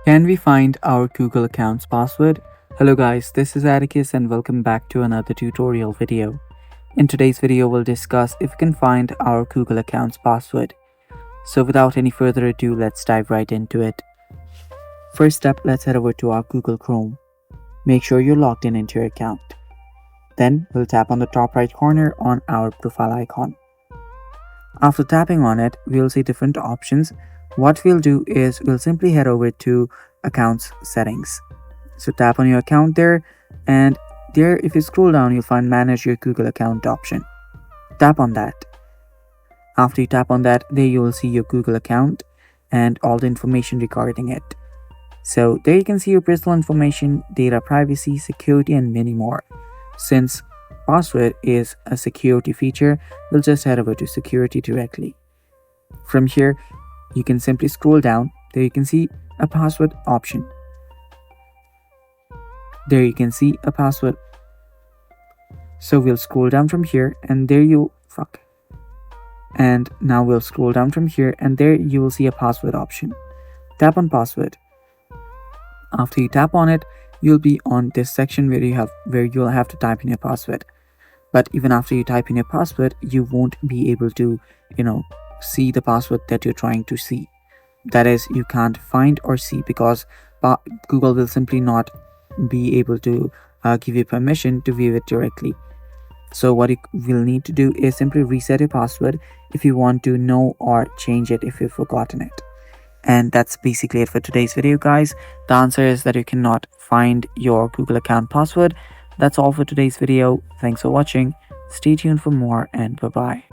Can we find our Google account's password? Hello guys, this is Atticus and welcome back to another tutorial video. In today's video, we'll discuss if we can find our Google account's password. So without any further ado, let's dive right into it. First step, let's head over to our Google Chrome. Make sure you're logged in into your account. Then we'll tap on the top right corner on our profile icon. After tapping on it, we'll see different options. What we'll do is we'll simply head over to accounts settings. So tap on your account there, and there if you scroll down you'll find manage your Google account option. Tap on that. After you tap on that, there you will see your Google account and all the information regarding it. So there you can see your personal information, data privacy, security, and many more. Since password is a security feature, we'll just head over to security directly. From here, you can simply scroll down. There you can see a password option. There you can see a password. So we'll scroll down from here and there you and now we'll scroll down from here and there you will see a password option. Tap on password. After you tap on it, you'll be on this section where you'll have to type in your password. But even after you type in your password, you won't be able to see the password that you're trying to see. That is, you can't find or see because Google will simply not be able to give you permission to view it directly. So what you will need to do is simply reset your password if you want to know or change it if you've forgotten it. And that's basically it for today's video, guys. The answer is that you cannot find your Google account password. That's all for today's video. Thanks for watching. Stay tuned for more and bye-bye.